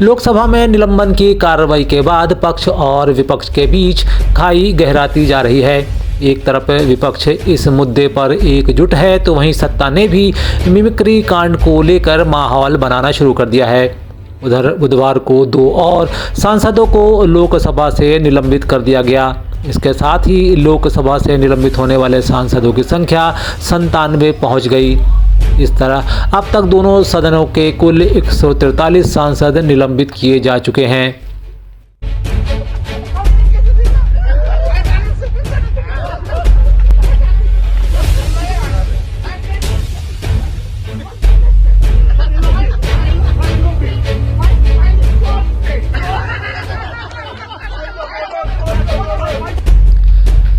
लोकसभा में निलंबन की कार्रवाई के बाद पक्ष और विपक्ष के बीच खाई गहराती जा रही है। एक तरफ विपक्ष इस मुद्दे पर एकजुट है तो वहीं सत्ता ने भी मिमिक्री कांड को लेकर माहौल बनाना शुरू कर दिया है। उधर बुधवार को 2 और सांसदों को लोकसभा से निलंबित कर दिया गया। इसके साथ ही लोकसभा से निलंबित होने वाले सांसदों की संख्या 97 पहुंच गई। इस तरह अब तक दोनों सदनों के कुल 143 सांसद निलंबित किए जा चुके हैं।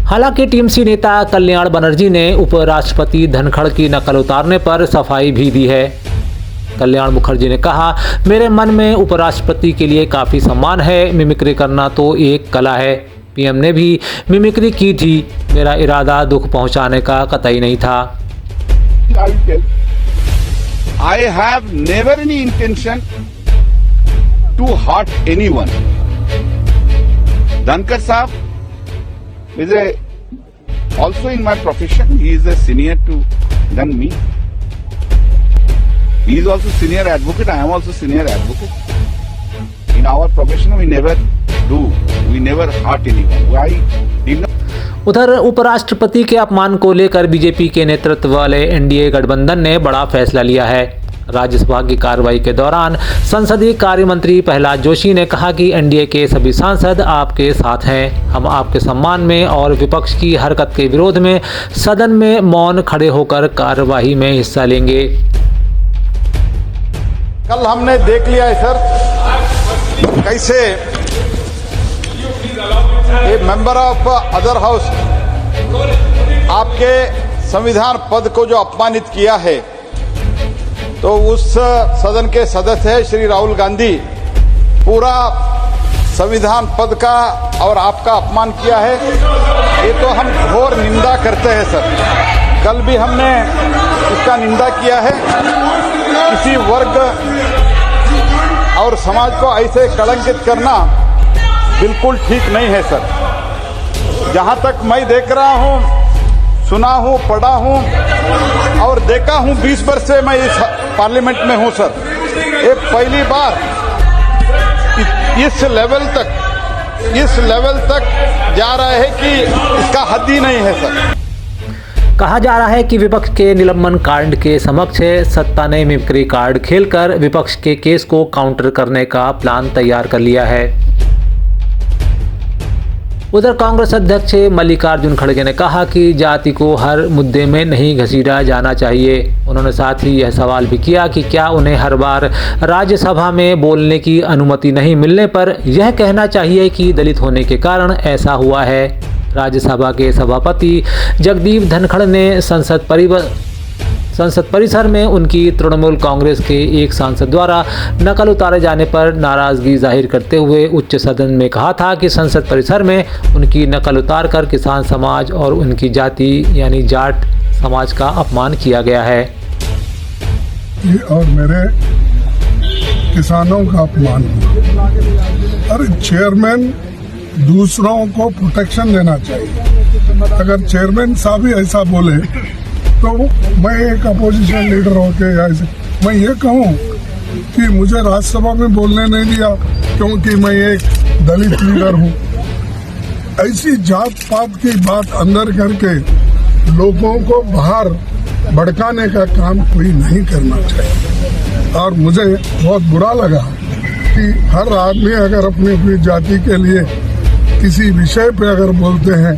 हालांकि टीएमसी नेता कल्याण बनर्जी ने उपराष्ट्रपति धनखड़ की नकल उतारने पर सफाई भी दी है। कल्याण मुखर्जी ने कहा, मेरे मन में उपराष्ट्रपति के लिए काफ़ी सम्मान है। मिमिक्री करना तो एक कला है। पीएम ने भी मिमिक्री की थी। मेरा इरादा दुख पहुंचाने का कतई नहीं था। I have never any intention to hurt anyone. Dhankar साहब is also in my profession. He is a senior than me. He is also senior advocate. I am also senior advocate. In our profession, we never hurt anyone. Why did not? उधर उपराष्ट्रपति के अपमान को लेकर BJP के नेतृत्व वाले NDA गठबंधन ने बड़ा फैसला लिया है। राज्यसभा की कार्रवाई के दौरान संसदीय कार्य मंत्री प्रहलाद जोशी ने कहा कि एनडीए के सभी सांसद आपके साथ हैं। हम आपके सम्मान में और विपक्ष की हरकत के विरोध में सदन में मौन खड़े होकर कार्यवाही में हिस्सा लेंगे। कल हमने देख लिया है सर, कैसे ए मेंबर ऑफ अदर हाउस आपके संविधान पद को जो अपमानित किया है, तो उस सदन के सदस्य है श्री राहुल गांधी, पूरा संविधान पद का और आपका अपमान किया है। ये तो हम घोर निंदा करते हैं सर। कल भी हमने इसका निंदा किया है। किसी वर्ग और समाज को ऐसे कलंकित करना बिल्कुल ठीक नहीं है सर। जहां तक मैं देख रहा हूं, सुना हूं, पढ़ा हूं और देखा हूं, 20 वर्ष से मैं इस पार्लियामेंट में हूं सर, ये पहली बार इस लेवल तक जा रहा है कि इसका हद ही नहीं है सर। कहा जा रहा है कि विपक्ष के निलंबन कांड के समक्ष सत्ता ने मिमिक्री कार्ड खेलकर विपक्ष के केस को काउंटर करने का प्लान तैयार कर लिया है। उधर कांग्रेस अध्यक्ष मल्लिकार्जुन खड़गे ने कहा कि जाति को हर मुद्दे में नहीं घसीटा जाना चाहिए। उन्होंने साथ ही यह सवाल भी किया कि क्या उन्हें हर बार राज्यसभा में बोलने की अनुमति नहीं मिलने पर यह कहना चाहिए कि दलित होने के कारण ऐसा हुआ है। राज्यसभा के सभापति जगदीप धनखड़ ने संसद परिसर में उनकी तृणमूल कांग्रेस के एक सांसद द्वारा नकल उतारे जाने पर नाराजगी जाहिर करते हुए उच्च सदन में कहा था कि संसद परिसर में उनकी नकल उतारकर किसान समाज और उनकी जाति यानी जाट समाज का अपमान किया गया है। और मेरे किसानों का अपमान। अरे चेयरमैन दूसरों को प्रोटेक्शन देना चाहिए। अगर चेयरमैन साहब ही ऐसा बोले तो मैं एक अपोजिशन लीडर होके ऐसे मैं ये कहूँ कि मुझे राज्यसभा में बोलने नहीं दिया क्योंकि मैं एक दलित लीडर हूँ। ऐसी जात पात की बात अंदर करके लोगों को बाहर भड़काने का काम कोई नहीं करना चाहिए। और मुझे बहुत बुरा लगा कि हर आदमी अगर अपनी अपनी जाति के लिए किसी विषय पे अगर बोलते हैं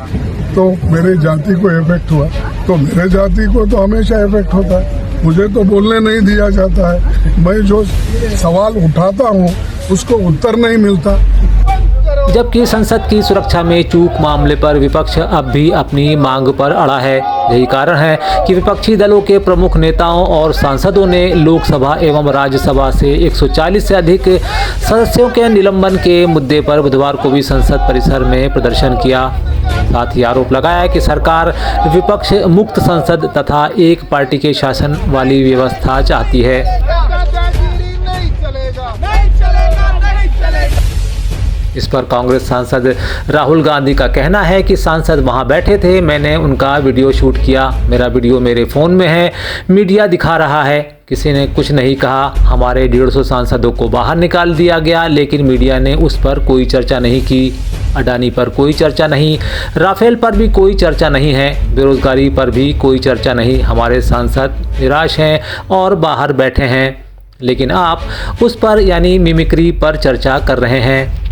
तो मेरे जाति को इफेक्ट हुआ, तो मेरे जाति को तो हमेशा इफेक्ट होता है। मुझे तो बोलने नहीं दिया जाता है। मैं जो सवाल उठाता हूँ उसको उत्तर नहीं मिलता। जबकि संसद की सुरक्षा में चूक मामले पर विपक्ष अब भी अपनी मांग पर अड़ा है। यही कारण है कि विपक्षी दलों के प्रमुख नेताओं और सांसदों ने लोकसभा एवं राज्यसभा से 140 से अधिक सदस्यों के निलंबन के मुद्दे पर बुधवार को भी संसद परिसर में प्रदर्शन किया। साथ ही आरोप लगाया कि सरकार विपक्ष मुक्त संसद तथा एक पार्टी के शासन वाली व्यवस्था चाहती है। इस पर कांग्रेस सांसद राहुल गांधी का कहना है कि सांसद वहां बैठे थे, मैंने उनका वीडियो शूट किया, मेरा वीडियो मेरे फ़ोन में है, मीडिया दिखा रहा है, किसी ने कुछ नहीं कहा। हमारे 150 सांसदों को बाहर निकाल दिया गया, लेकिन मीडिया ने उस पर कोई चर्चा नहीं की। अडानी पर कोई चर्चा नहीं, राफेल पर भी कोई चर्चा नहीं है, बेरोजगारी पर भी कोई चर्चा नहीं। हमारे सांसद निराश हैं और बाहर बैठे हैं, लेकिन आप उस पर यानी मिमिक्री पर चर्चा कर रहे हैं।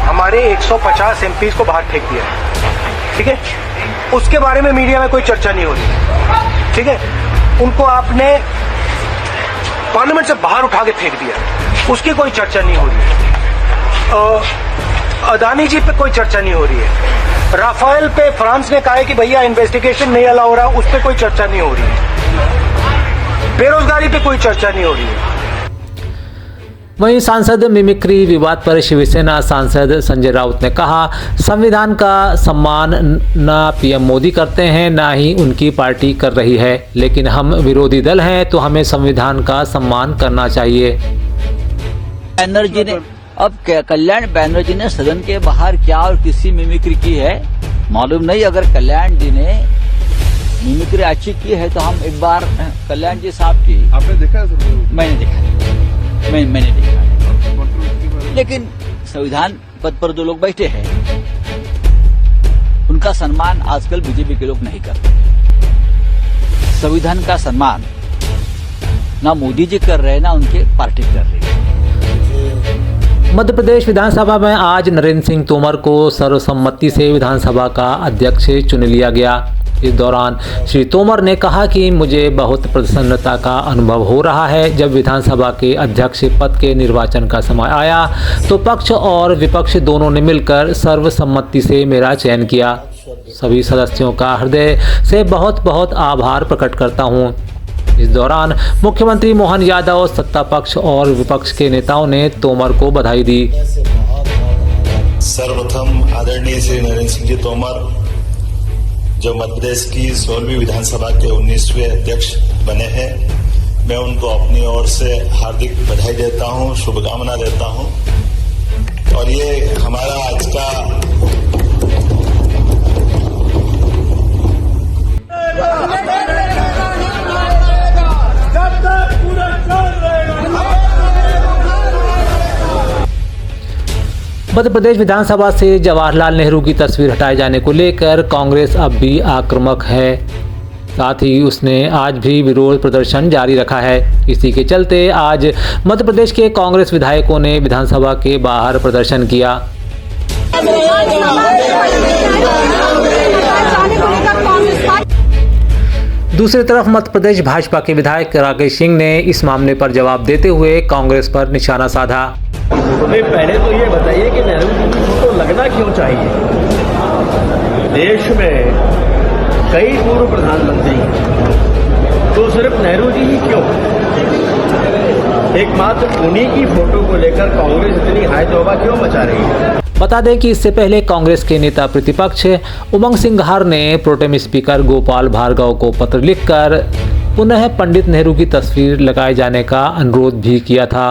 हमारे 150 एमपीज को बाहर फेंक दिया, ठीक है, उसके बारे में मीडिया में कोई चर्चा नहीं हो रही, ठीक है। उनको आपने पार्लियामेंट से बाहर उठा के फेंक दिया, उसकी कोई चर्चा नहीं हो रही है। अदानी जी पे कोई चर्चा नहीं हो रही है। राफेल पे फ्रांस ने कहा है कि भैया इन्वेस्टिगेशन नहीं अलाउ हो रहा, उस पर कोई चर्चा नहीं हो रही है। बेरोजगारी पे कोई चर्चा नहीं हो रही है। वहीं सांसद मिमिक्री विवाद पर शिवसेना सांसद संजय राउत ने कहा, संविधान का सम्मान न पीएम मोदी करते हैं, ना ही उनकी पार्टी कर रही है, लेकिन हम विरोधी दल हैं तो हमें संविधान का सम्मान करना चाहिए। बैनर्जी ने अब कल्याण बैनर्जी ने सदन के बाहर क्या और किसी मिमिक्री की है मालूम नहीं। अगर कल्याण जी ने मिमिक्री अच्छी की है तो हम एक बार कल्याण जी साहब की आपने देखा है सर? मैंने देखा, लेकिन संविधान पद पर जो लोग बैठे हैं उनका सम्मान आजकल बीजेपी के लोग नहीं करते। संविधान का सम्मान ना मोदी जी कर रहे हैं ना उनके पार्टी कर रही है। मध्य प्रदेश विधानसभा में आज नरेंद्र सिंह तोमर को सर्वसम्मति से विधानसभा का अध्यक्ष चुन लिया गया। इस दौरान श्री तोमर ने कहा कि मुझे बहुत प्रसन्नता का अनुभव हो रहा है। जब विधानसभा के अध्यक्ष पद के निर्वाचन का समय आया तो पक्ष और विपक्ष दोनों ने मिलकर सर्वसम्मति से मेरा चयन किया। सभी सदस्यों का हृदय से बहुत बहुत आभार प्रकट करता हूं। इस दौरान मुख्यमंत्री मोहन यादव, सत्ता पक्ष और विपक्ष के नेताओं ने तोमर को बधाई दी। सर्वप्रथम आदरणीय श्री नरेंद्र सिंह जी तोमर जो मध्य प्रदेश की 16वीं विधानसभा के 19वें अध्यक्ष बने हैं, मैं उनको अपनी ओर से हार्दिक बधाई देता हूं, शुभकामना देता हूं। और ये हमारा आज का मध्य प्रदेश विधानसभा से जवाहरलाल नेहरू की तस्वीर हटाए जाने को लेकर कांग्रेस अब भी आक्रामक है। साथ ही उसने आज भी विरोध प्रदर्शन जारी रखा है। इसी के चलते आज मध्य प्रदेश के कांग्रेस विधायकों ने विधानसभा के बाहर प्रदर्शन किया। दूसरी तरफ मध्य प्रदेश भाजपा के विधायक राकेश सिंह ने इस मामले पर जवाब देते हुए कांग्रेस पर निशाना साधा। पहले तो ये बताइए कि नेहरू जी को लगना क्यों चाहिए? देश में कई पूर्व प्रधानमंत्री हैं, तो सिर्फ नेहरू जी ही क्यों? एकमात्र उन्हीं की फोटो को लेकर कांग्रेस इतनी हाय तौबा क्यों मचा रही है? बता दें कि इससे पहले कांग्रेस के नेता प्रतिपक्ष उमंग सिंघार ने प्रोटेम स्पीकर गोपाल भार्गव को पत्र लिखकर पुनः पंडित नेहरू की तस्वीर लगाए जाने का अनुरोध भी किया था।